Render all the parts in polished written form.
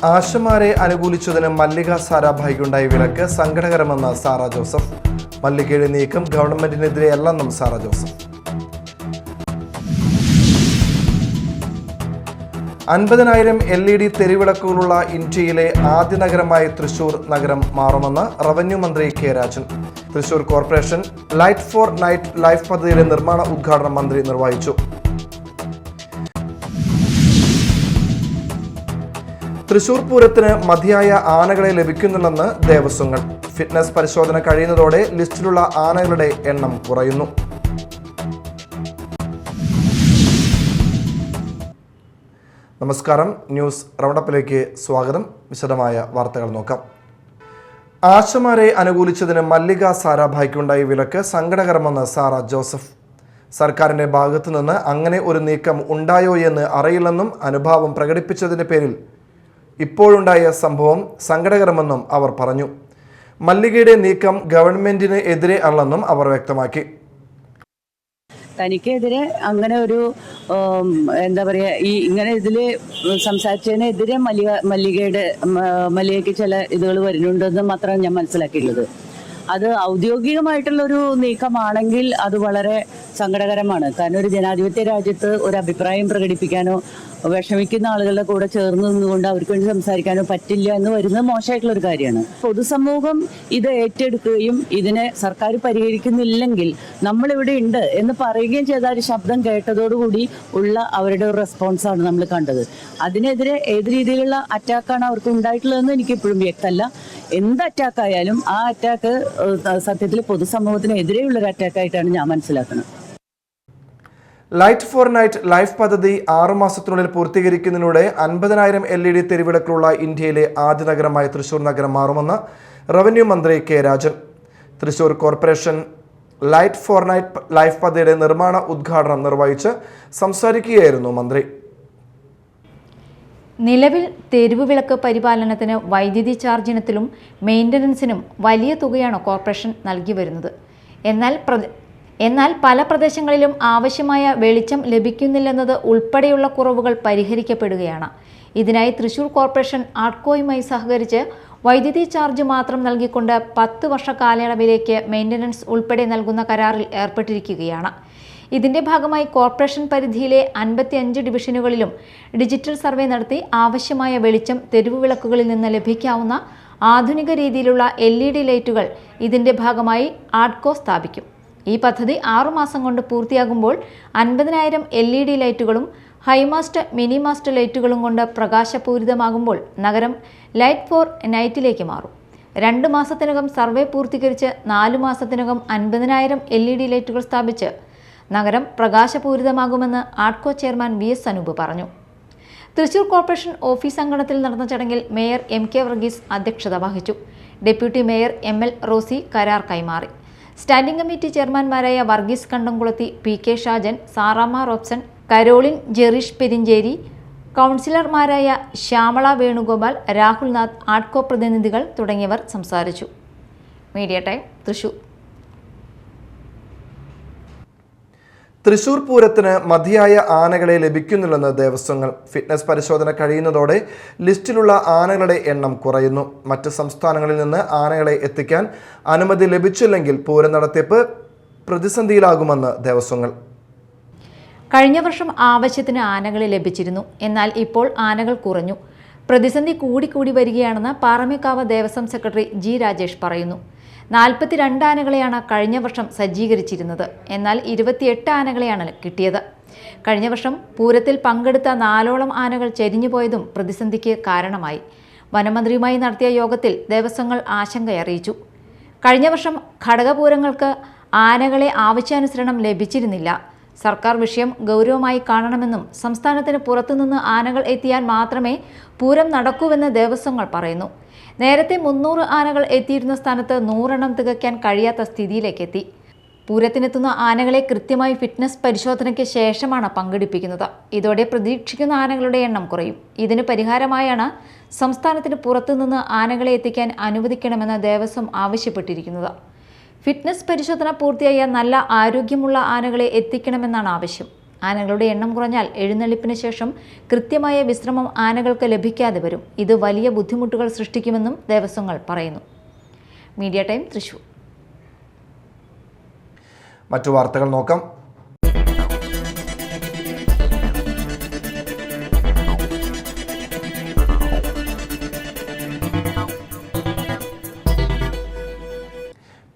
ആശമാരെ അനുകൂലിച്ചതിന് മല്ലിക സാരാഭായിക്കുണ്ടായ വിലക്ക് സങ്കടകരമെന്ന് സാറ ജോസഫ്. മല്ലികയുടെ നീക്കം ഗവൺമെന്റിനെതിരെയല്ലെന്നും സാറ ജോസഫ്. 50,000 LED തെരുവിളക്കുകളുള്ള ഇന്ത്യയിലെ ആദ്യ നഗരമായി തൃശൂർ നഗരം മാറുമെന്ന് റവന്യൂ മന്ത്രി K Rajan. Thrissur corporation light for night life പദ്ധതിയുടെ നിർമ്മാണ ഉദ്ഘാടനം മന്ത്രി നിർവഹിച്ചു. തൃശൂർ പൂരത്തിന് മതിയായ ആനകളെ ലഭിക്കുന്നില്ലെന്ന് ദേവസ്വങ്ങൾ. ഫിറ്റ്നസ് പരിശോധന കഴിയുന്നതോടെ ലിസ്റ്റിലുള്ള ആനകളുടെ എണ്ണം കുറയുന്നു. നമസ്കാരം, ന്യൂസ് റൗണ്ടപ്പിലേക്ക് സ്വാഗതം. വിശദമായ വാർത്തകൾ നോക്കാം. ആശമാരെ അനുകൂലിച്ചതിന് മല്ലിക സാരാഭായിക്കുണ്ടായ വിലക്ക് സങ്കടകരമെന്ന് സാറ ജോസഫ്. സർക്കാരിന്റെ ഭാഗത്തു നിന്ന് അങ്ങനെ ഒരു നീക്കം ഉണ്ടായോ എന്ന് അറിയില്ലെന്നും അനുഭാവം പ്രകടിപ്പിച്ചതിന്റെ പേരിൽ ഇപ്പോഴുണ്ടായ സംഭവം സങ്കടകരമെന്നും അവർ പറഞ്ഞു. മല്ലികയുടെ നീക്കം ഗവൺമെന്റിന് എതിരെ അല്ലെന്നും അവർ വ്യക്തമാക്കി. തനിക്കെതിരെ അങ്ങനെ ഒരു എന്താ പറയുക, ഇങ്ങനെ ഇതിൽ സംസാരിച്ചതിനെതിരെ മല്ലികയ്ക്ക് ചില ഇതുകൾ വരുന്നുണ്ടെന്ന് മാത്രമാണ് ഞാൻ മനസ്സിലാക്കിയിട്ടുള്ളത്. അത് ഔദ്യോഗികമായിട്ടുള്ളൊരു നീക്കമാണെങ്കിൽ അത് വളരെ സങ്കടകരമാണ്. കാരണം ഒരു ജനാധിപത്യ രാജ്യത്ത് ഒരു അഭിപ്രായം പ്രകടിപ്പിക്കാനോ വിഷമിക്കുന്ന ആളുകളുടെ കൂടെ ചേർന്ന് നിന്നുകൊണ്ട് അവർക്ക് വേണ്ടി സംസാരിക്കാനോ പറ്റില്ല എന്ന് വരുന്നത് മോശമായിട്ടുള്ളൊരു കാര്യമാണ്. പൊതുസമൂഹം ഇത് ഏറ്റെടുക്കുകയും ഇതിനെ സർക്കാർ പരിഹരിക്കുന്നില്ലെങ്കിൽ നമ്മളിവിടെ ഉണ്ട് എന്ന് പറയുകയും ചെയ്ത ഒരു ശബ്ദം കേട്ടതോടുകൂടി ഉള്ള അവരുടെ ഒരു റെസ്പോൺസാണ് നമ്മൾ കണ്ടത്. അതിനെതിരെ ഏത് രീതിയിലുള്ള അറ്റാക്കാണ് അവർക്ക് ഉണ്ടായിട്ടുള്ളതെന്ന് എനിക്കിപ്പോഴും വ്യക്തമല്ല. എന്ത് അറ്റാക്കായാലും ആ അറ്റാക്ക് സത്യത്തിൽ പൊതുസമൂഹത്തിനെതിരെയുള്ളൊരു അറ്റാക്കായിട്ടാണ് ഞാൻ മനസ്സിലാക്കുന്നത്. ലൈറ്റ് ഫോർ നൈറ്റ് ലൈഫ് പദ്ധതി 6 മാസത്തിനുള്ളിൽ പൂർത്തീകരിക്കുന്നതിലൂടെ 50,000 LED തെരുവിളക്കുള്ള ഇന്ത്യയിലെ ആദ്യ നഗരമായി തൃശൂർ നഗരം മാറുമെന്ന് റവന്യൂ മന്ത്രി K Rajan. Thrissur corporation light for night life പദ്ധതിയുടെ നിർമ്മാണ ഉദ്ഘാടനം നിർവഹിച്ച് സംസാരിക്കുകയായിരുന്നു മന്ത്രി. നിലവിൽ തെരുവ് വിളക്ക് പരിപാലനത്തിന് വൈദ്യുതി ചാർജിനത്തിലും മെയിൻ്റനൻസിനും വലിയ തുകയാണ് കോർപ്പറേഷൻ നൽകി വരുന്നത്. എന്നാൽ പല പ്രദേശങ്ങളിലും ആവശ്യമായ വെളിച്ചം ലഭിക്കുന്നില്ലെന്നത് ഉൾപ്പെടെയുള്ള കുറവുകൾ പരിഹരിക്കപ്പെടുകയാണ്. ഇതിനായി തൃശൂർ കോർപ്പറേഷൻ ആഡ്കോയുമായി സഹകരിച്ച് വൈദ്യുതി ചാർജ് മാത്രം നൽകിക്കൊണ്ട് 10 വർഷ കാലയളവിലേക്ക് മെയിൻ്റനൻസ് ഉൾപ്പെടെ നൽകുന്ന കരാറിൽ ഏർപ്പെട്ടിരിക്കുകയാണ്. ഇതിന്റെ ഭാഗമായി കോർപ്പറേഷൻ പരിധിയിലെ 55 ഡിവിഷനുകളിലും ഡിജിറ്റൽ സർവേ നടത്തി ആവശ്യമായ വെളിച്ചം തെരുവ് വിളക്കുകളിൽ നിന്ന് ലഭിക്കാവുന്ന ആധുനിക രീതിയിലുള്ള LED ലൈറ്റുകൾ ഇതിന്റെ ഭാഗമായി ആഡ്കോ സ്ഥാപിക്കും. ഈ പദ്ധതി 6 മാസം കൊണ്ട് പൂർത്തിയാകുമ്പോൾ 50,000 LED ലൈറ്റുകളും ഹൈമാസ്റ്റ് മിനിമാസ്റ്റ് ലൈറ്റുകളും കൊണ്ട് പ്രകാശപൂരിതമാകുമ്പോൾ നഗരം ലൈറ്റ് ഫോർ നൈറ്റിലേക്ക് മാറും. 2 മാസത്തിനകം സർവേ പൂർത്തീകരിച്ച് 4 മാസത്തിനകം 50,000 LED ലൈറ്റുകൾ സ്ഥാപിച്ച് നഗരം പ്രകാശപൂരിതമാകുമെന്ന് ആഡ്കോ ചെയർമാൻ VS അനൂപ് പറഞ്ഞു. തൃശൂർ കോർപ്പറേഷൻ ഓഫീസ് അങ്കണത്തിൽ നടന്ന ചടങ്ങിൽ മേയർ MK വർഗീസ് അധ്യക്ഷത വഹിച്ചു. ഡെപ്യൂട്ടി മേയർ ML റോസി കരാർ കൈമാറി. Standing committee ചെയർമാൻമാരായ Varghese Kandamkulathy, PK Shajan, Saramma Robson, Caroline Jereesh Perincheri, കൗൺസിലർമാരായ ശ്യാമള വേണുഗോപാൽ, രാഹുൽ നാഥ്, ആഡ്കോ പ്രതിനിധികൾ തുടങ്ങിയവർ സംസാരിച്ചു. Media time, Thrissur. തൃശൂർ പൂരത്തിന് മതിയായ ആനകളെ ലഭിക്കുന്നില്ലെന്ന് ദേവസ്വങ്ങൾ. ഫിറ്റ്നസ് പരിശോധന കഴിയുന്നതോടെ ലിസ്റ്റിലുള്ള ആനകളുടെ എണ്ണം കുറയുന്നു. മറ്റ് സംസ്ഥാനങ്ങളിൽ നിന്ന് ആനകളെ എത്തിക്കാൻ അനുമതി ലഭിച്ചില്ലെങ്കിൽ പൂരം നടത്തിപ്പ് പ്രതിസന്ധിയിലാകുമെന്ന് ദേവസ്വങ്ങൾ. കഴിഞ്ഞ വർഷം ആവശ്യത്തിന് ആനകളെ ലഭിച്ചിരുന്നു. എന്നാൽ ഇപ്പോൾ ആനകൾ കുറഞ്ഞു. പ്രതിസന്ധി കൂടിക്കൂടി വരികയാണെന്ന് പാറമേക്കാവ് ദേവസ്വം സെക്രട്ടറി G രാജേഷ് പറയുന്നു. 42 ആനകളെയാണ് കഴിഞ്ഞ വർഷം സജ്ജീകരിച്ചിരുന്നത്. എന്നാൽ 28 ആനകളെയാണ് കിട്ടിയത്. കഴിഞ്ഞ വർഷം പൂരത്തിൽ പങ്കെടുത്ത 4ഓളം ആനകൾ ചെരിഞ്ഞുപോയതും പ്രതിസന്ധിക്ക് കാരണമായി. വനമന്ത്രിയുമായി നടത്തിയ യോഗത്തിൽ ദേവസ്വങ്ങൾ ആശങ്കയറിയിച്ചു. കഴിഞ്ഞ വർഷം ഘടകപൂരങ്ങൾക്ക് ആനകളെ ആവശ്യാനുസരണം ലഭിച്ചിരുന്നില്ല. സർക്കാർ വിഷയം ഗൗരവമായി കാണണമെന്നും സംസ്ഥാനത്തിന് പുറത്തുനിന്ന് ആനകൾ എത്തിയാൽ മാത്രമേ പൂരം നടക്കൂവെന്ന് ദേവസ്വങ്ങൾ പറയുന്നു. നേരത്തെ 300 ആനകൾ എത്തിയിരുന്ന സ്ഥാനത്ത് 100 എണ്ണം തികയ്ക്കാൻ കഴിയാത്ത സ്ഥിതിയിലേക്കെത്തി. പൂരത്തിനെത്തുന്ന ആനകളെ കൃത്യമായി ഫിറ്റ്നസ് പരിശോധനയ്ക്ക് ശേഷമാണ് പങ്കെടുപ്പിക്കുന്നത്. ഇതോടെ പ്രതീക്ഷിക്കുന്ന ആനകളുടെ എണ്ണം കുറയും. ഇതിന് പരിഹാരമായാണ് സംസ്ഥാനത്തിന് പുറത്തുനിന്ന് ആനകളെ എത്തിക്കാൻ അനുവദിക്കണമെന്ന് ദേവസ്വം ആവശ്യപ്പെട്ടിരിക്കുന്നത്. ഫിറ്റ്നസ് പരിശോധന പൂർത്തിയായ നല്ല ആരോഗ്യമുള്ള ആനകളെ എത്തിക്കണമെന്നാണ് ആവശ്യം. ആനകളുടെ എണ്ണം കുറഞ്ഞാൽ എഴുന്നള്ളിപ്പിന് ശേഷം കൃത്യമായ വിശ്രമം ആനകൾക്ക് ലഭിക്കാതെ വരും. ഇത് വലിയ ബുദ്ധിമുട്ടുകൾ സൃഷ്ടിക്കുമെന്നും ദേവസ്വങ്ങൾ പറയുന്നു. Media time Thrissur. മറ്റു വാർത്തകൾ നോക്കാം.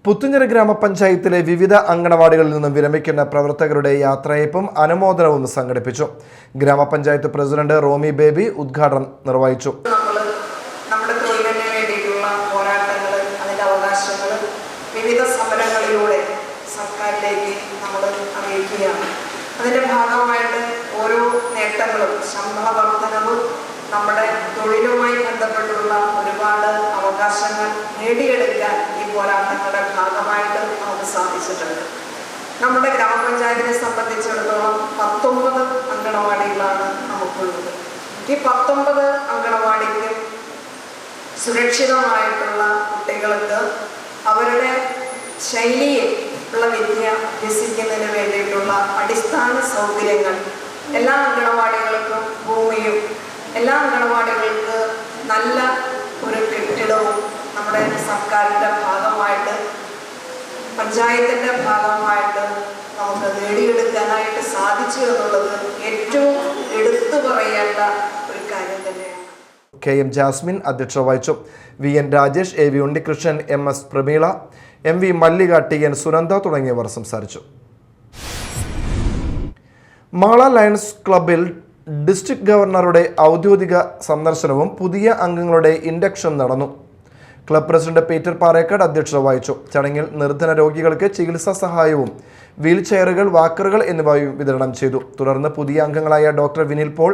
പുത്തുഞ്ഞിറ ഗ്രാമപഞ്ചായത്തിലെ വിവിധ അങ്കണവാടികളിൽ നിന്നും വിരമിക്കുന്ന പ്രവർത്തകരുടെ യാത്രയയപ്പും അനുമോദനവും സംഘടിപ്പിച്ചു. ഗ്രാമപഞ്ചായത്ത് പ്രസിഡന്റ് റോമി ബേബി ഉദ്ഘാടനം നിർവഹിച്ചു. നമ്മുടെ തൊഴിലിന് വേണ്ടിയിട്ടുള്ള പോരാട്ടങ്ങൾ, അതിൻ്റെ അവകാശങ്ങൾ വിവിധ സമരങ്ങളിലൂടെ സർക്കാരിലേക്ക് നമ്മൾ അറിയിക്കുകയാണ്. അതിൻ്റെ ഭാഗമായിട്ട് ഓരോ നേട്ടങ്ങളും, ശമ്പള വർധനവും, നമ്മുടെ തൊഴിലുമായി ബന്ധപ്പെട്ടുള്ള ഒരുപാട് അവകാശങ്ങൾ നേടിയെടുക്കാൻ ഈ പോരാട്ടങ്ങളുടെ ഭാഗമായിട്ട് നമുക്ക് സാധിച്ചിട്ടുണ്ട്. നമ്മുടെ ഗ്രാമപഞ്ചായത്തിനെ സംബന്ധിച്ചിടത്തോളം 19 അങ്കണവാടികളാണ് നമുക്കുള്ളത്. ഈ 19 അങ്കണവാടിക്കും സുരക്ഷിതമായിട്ടുള്ള കുട്ടികൾക്ക് അവരുടെ ശൈലിയിൽ ഉള്ള വിദ്യ അഭ്യസിക്കുന്നതിന് വേണ്ടിയിട്ടുള്ള അടിസ്ഥാന സൗകര്യങ്ങൾ, എല്ലാ അങ്കണവാടികൾക്കും ഭൂമിയും, എല്ലാ അങ്കണവാടികൾക്ക് നല്ല ഒരു കെട്ടിടവും നമ്മുടെ സർക്കാരിൻ്റെ ഭാഗമായിട്ട്, പഞ്ചായത്തിൻ്റെ ഭാഗമായിട്ട് നമുക്ക് നേടിയെടുക്കാനായിട്ട് സാധിച്ചു എന്നുള്ളത് ഏറ്റവും എടുത്തു പറയേണ്ട ഒരു കാര്യം തന്നെയാണ്. KM ജാസ്മിൻ അധ്യക്ഷത വഹിച്ചു. VN Rajesh, AV Unnikrishnan, MS Prameela, MV മല്ലിക, TN സുനന്ദ തുടങ്ങിയവർ സംസാരിച്ചു. മാള ലയൺസ് ക്ലബിൽ ഡിസ്ട്രിക്ട് ഗവർണറുടെ ഔദ്യോഗിക സന്ദർശനവും പുതിയ അംഗങ്ങളുടെ ഇൻഡക്ഷൻ നടന്നു. ക്ലബ് പ്രസിഡന്റ് പീറ്റർ പാറേക്കാട് അധ്യക്ഷത വഹിച്ചു. ചടങ്ങിൽ നിർധന രോഗികൾക്ക് ചികിത്സാ സഹായവും വീൽ ചെയറുകൾ, വാക്കറുകൾ എന്നിവയും വിതരണം ചെയ്തു. തുടർന്ന് പുതിയ അംഗങ്ങളായ doctor Vinil Paul,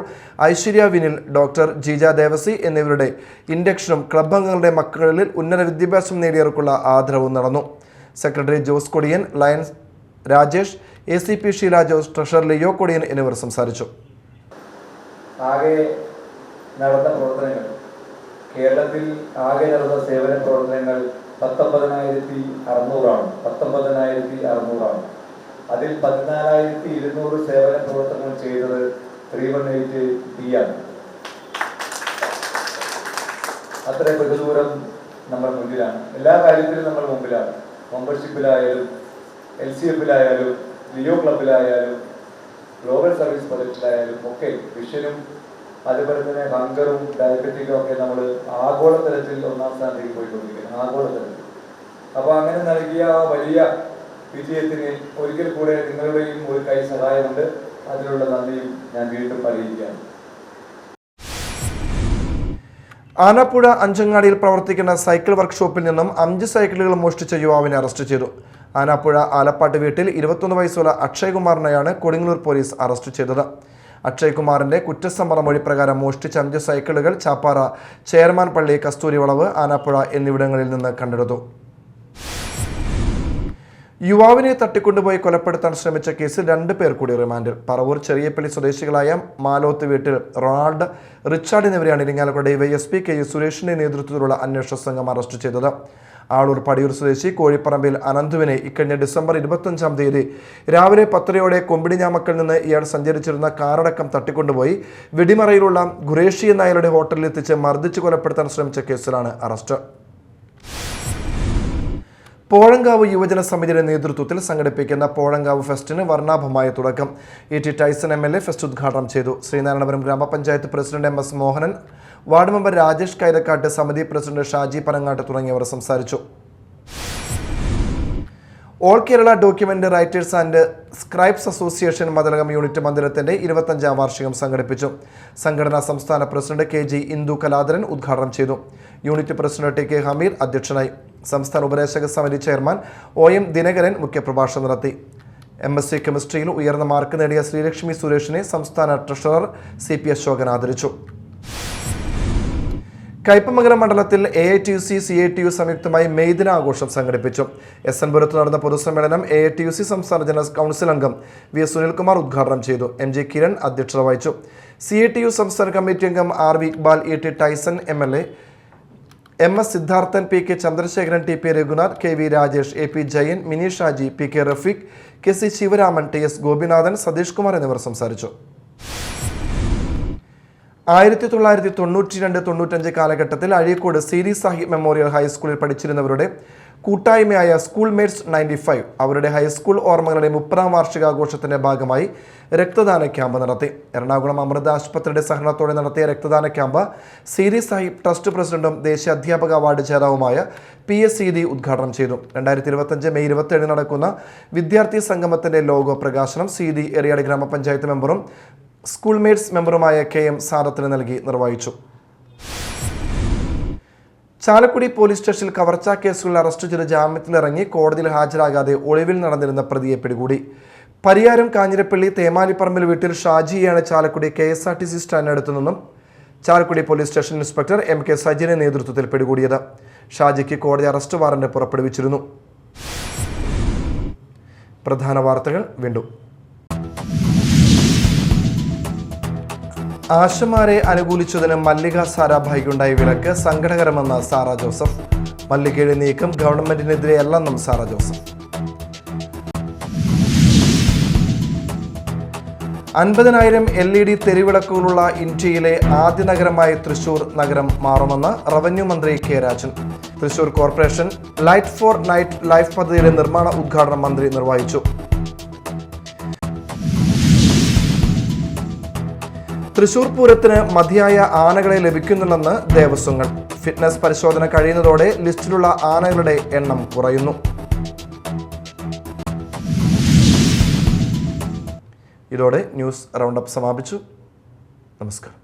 Aishwarya Vinil, doctor Jeeja Devasi എന്നിവരുടെ ഇൻഡക്ഷനും ക്ലബ് അംഗങ്ങളുടെ മക്കളിൽ ഉന്നത വിദ്യാഭ്യാസം നേടിയവർക്കുള്ള ആദരവും നടന്നു. Secretary Jose Kodiyan, Lions Rajesh, ACP Sheela Jose, treasurer Leo Kodiyan എന്നിവർ സംസാരിച്ചു. ആകെ നടന്ന പ്രവർത്തനങ്ങൾ, കേരളത്തിൽ ആകെ നടന്ന സേവന പ്രവർത്തനങ്ങൾ 19,600 അതിൽ 14,200 സേവന പ്രവർത്തനങ്ങൾ ചെയ്തത് 318D ആണ്. അത്ര ബഹുദൂരം നമ്മൾ മുന്നിലാണ്. എല്ലാ കാര്യത്തിലും നമ്മൾ മുമ്പിലാണ്. മെമ്പർഷിപ്പിലായാലും, LCFിലായാലും, ലിയോ ക്ലബിലായാലും, ഗ്ലോബൽ സർവീസ് പ്രൊജക്റ്റിലായാലും ഒക്കെ വിഷനും അതുപോലെ തന്നെ ഹങ്കറും ഡയബറ്റിക്കും ഒക്കെ നമ്മൾ ആഗോളതലത്തിൽ 1ാം സ്ഥാനത്തേക്ക് പോയിക്കൊണ്ടിരിക്കുകയാണ്. ആഗോളതലത്തിൽ. അപ്പോൾ അങ്ങനെ നൽകിയ വലിയ വിജയത്തിന് ഒരിക്കൽ കൂടെ നിങ്ങളുടെയും ഒരു കൈ സഹായമുണ്ട്. അതിനുള്ള നന്ദിയും ഞാൻ വീണ്ടും അറിയിക്കുകയാണ്. ആനാപ്പുഴ അഞ്ചങ്ങാടിയിൽ പ്രവർത്തിക്കുന്ന സൈക്കിൾ വർക്ക്ഷോപ്പിൽ നിന്നും 5 സൈക്കിളുകൾ മോഷ്ടിച്ച യുവാവിനെ അറസ്റ്റ് ചെയ്തു. ആനാപ്പുഴ ആലപ്പാട്ട് വീട്ടിൽ 21 വയസ്സുള്ള അക്ഷയ് കുമാറിനെയാണ് കൊടുങ്ങല്ലൂർ പോലീസ് അറസ്റ്റ് ചെയ്തത്. അക്ഷയ് കുമാറിന്റെ കുറ്റസമ്മത മൊഴി പ്രകാരം മോഷ്ടിച്ച 5 സൈക്കിളുകൾ ചാപ്പാറ, ചെയർമാൻ പള്ളി, കസ്തൂരി വളവ്, ആനാപ്പുഴ എന്നിവിടങ്ങളിൽ നിന്ന് കണ്ടെടുത്തു. യുവാവിനെ തട്ടിക്കൊണ്ടുപോയി കൊലപ്പെടുത്താൻ ശ്രമിച്ച കേസിൽ 2 പേർ കൂടി റിമാൻഡിൽ. പറവൂർ ചെറിയപ്പള്ളി സ്വദേശികളായ മാലോത്ത് വീട്ടിൽ റൊണാൾഡ്, റിച്ചാർഡ് എന്നിവരെയാണ് ഇരിങ്ങാലക്കുട DYSP KU സുരേഷിന്റെ നേതൃത്വത്തിലുള്ള അന്വേഷണ സംഘം അറസ്റ്റ് ചെയ്തത്. ആളൂർ പടിയൂർ സ്വദേശി കോഴിപ്പറമ്പിൽ അനന്തുവിനെ ഇക്കഴിഞ്ഞ ഡിസംബർ 25-ാം തീയതി രാവിലെ 10:30 കൊമ്പിടിഞ്ഞാമക്കൽ നിന്ന് ഇയാൾ സഞ്ചരിച്ചിരുന്ന കാറടക്കം തട്ടിക്കൊണ്ടുപോയി വെടിമറയിലുള്ള ഖുറേഷി എന്ന അയാളുടെ ഹോട്ടലിൽ എത്തിച്ച് മർദ്ദിച്ച് കൊലപ്പെടുത്താൻ ശ്രമിച്ച കേസിലാണ് അറസ്റ്റ്. പോഴങ്കാവ് യുവജന സമിതിയുടെ നേതൃത്വത്തിൽ സംഘടിപ്പിക്കുന്ന പോഴങ്കാവ് ഫെസ്റ്റിന് വർണ്ണാഭമായ തുടക്കം. ET ടൈസൺ MLA ഫെസ്റ്റ് ഉദ്ഘാടനം ചെയ്തു. ശ്രീനാരായണപുരം ഗ്രാമപഞ്ചായത്ത് president MS Mohanan, ward member Rajesh Kaithakkattu, സമിതി പ്രസിഡന്റ് ഷാജി പനങ്ങാട്ട് തുടങ്ങിയവർ സംസാരിച്ചു. All Kerala document writers and scribes association Mathilakam unit മന്ദിരത്തിന്റെ 25-ാം വാർഷികം സംഘടിപ്പിച്ചു. സംഘടനാ സംസ്ഥാന പ്രസിഡന്റ് KG ഇന്ദു കലാധരൻ ഉദ്ഘാടനം ചെയ്തു. യൂണിറ്റ് പ്രസിഡന്റ് TK ഹമീർ അധ്യക്ഷനായി. സംസ്ഥാന ഉപദേശക സമിതി ചെയർമാൻ OM ദിനകരൻ മുഖ്യപ്രഭാഷണം നടത്തി. MSc കെമിസ്ട്രിയിൽ ഉയർന്ന മാർക്ക് നേടിയ ശ്രീലക്ഷ്മി സുരേഷിനെ സംസ്ഥാന ട്രഷറർ CP അശോകൻ ആദരിച്ചു. കയ്പമംഗലം മണ്ഡലത്തിൽ AITUC CITU സംയുക്തമായി മെയ് ദിനാഘോഷം സംഘടിപ്പിച്ചു. SN പുരത്ത് നടന്ന പൊതുസമ്മേളനം AITUC സംസ്ഥാന ജനറൽ കൗൺസിൽ അംഗം VS സുനിൽകുമാർ ഉദ്ഘാടനം ചെയ്തു. MJ കിരൺ അധ്യക്ഷത വഹിച്ചു. CITU സംസ്ഥാന കമ്മിറ്റി അംഗം RV Iqbal, ET Tyson MLA, MS Siddharthan, PK Chandrasekharan, TP Raghunath, KV Rajesh, AP Jayan, Mini Shaji, PK Rafeeq, KC Sivaraman, TS Gopinathan, Satheesh Kumar എന്നിവർ സംസാരിച്ചു. 1992-95 കാലഘട്ടത്തിൽ അഴീക്കോട് സീരി സാഹിബ് മെമ്മോറിയൽ ഹൈസ്കൂളിൽ പഠിച്ചിരുന്നവരുടെ കൂട്ടായ്മയായ സ്കൂൾ മേറ്റ്സ് 95 അവരുടെ ഹൈസ്കൂൾ ഓർമ്മകളുടെ 30ാം വാർഷികാഘോഷത്തിന്റെ ഭാഗമായി രക്തദാന ക്യാമ്പ് നടത്തി. എറണാകുളം അമൃത ആശുപത്രിയുടെ സഹകരണത്തോടെ നടത്തിയ രക്തദാന ക്യാമ്പ് സീരി സാഹിബ് ട്രസ്റ്റ് പ്രസിഡന്റും ദേശീയ അധ്യാപക അവാർഡ് ജേതാവുമായ PS സീതി ഉദ്ഘാടനം ചെയ്തു. 2025 മെയ് 27 നടക്കുന്ന വിദ്യാർത്ഥി സംഗമത്തിന്റെ ലോഗോ പ്രകാശനം സീതി എറിയാട് ഗ്രാമപഞ്ചായത്ത് മെമ്പറും സ്കൂൾ മേറ്റ്സ് മെമ്പറുമായ KM സാദത്തിന് നൽകി നിർവഹിച്ചു. ചാലക്കുടി പോലീസ് സ്റ്റേഷനിൽ കവർച്ചാ കേസുകളിൽ അറസ്റ്റ് ചെയ്ത് ജാമ്യത്തിലിറങ്ങി കോടതിയിൽ ഹാജരാകാതെ ഒളിവിൽ നടന്നിരുന്ന പ്രതിയെ പിടികൂടി. പരിയാരം കാഞ്ഞിരപ്പള്ളി തേമാലിപ്പറമ്പിൽ വീട്ടിൽ ഷാജിയെയാണ് ചാലക്കുടി KSRTC സ്റ്റാൻഡിനടുത്തു നിന്നും Chalakudy police station inspector MK സജിന്റെ നേതൃത്വത്തിൽ പിടികൂടിയത്. ഷാജിക്ക് കോടതി അറസ്റ്റ് വാറന്റ് പുറപ്പെടുവിച്ചിരുന്നു. പ്രധാന വാർത്തകൾ വീണ്ടും. ആശമാരെ അനുകൂലിച്ചതിന് മല്ലിക സാരാഭായിക്കുണ്ടായ വിലക്ക് സങ്കടകരമെന്ന് സാറ ജോസഫ്. മല്ലികയുടെ നീക്കം ഗവൺമെന്റിനെതിരെയല്ലെന്നും സാറ ജോസഫ്. 50,000 LED തെരുവിളക്കുകളുള്ള ഇന്ത്യയിലെ ആദ്യ നഗരമായി തൃശൂർ നഗരം മാറുമെന്ന് റവന്യൂ മന്ത്രി K Rajan. Thrissur corporation light for night life പദ്ധതിയുടെ നിർമ്മാണ ഉദ്ഘാടനം മന്ത്രി നിർവഹിച്ചു. തൃശൂർ പൂരത്തിന് മതിയായ ആനകളെ ലഭിക്കുന്നില്ലെന്ന് ദേവസ്വങ്ങൾ. ഫിറ്റ്നസ് പരിശോധന കഴിയുന്നതോടെ ലിസ്റ്റിലുള്ള ആനകളുടെ എണ്ണം കുറയുന്നു. ഇതോടെ ന്യൂസ് റൗണ്ടപ്പ് സമാപിച്ചു. നമസ്കാരം.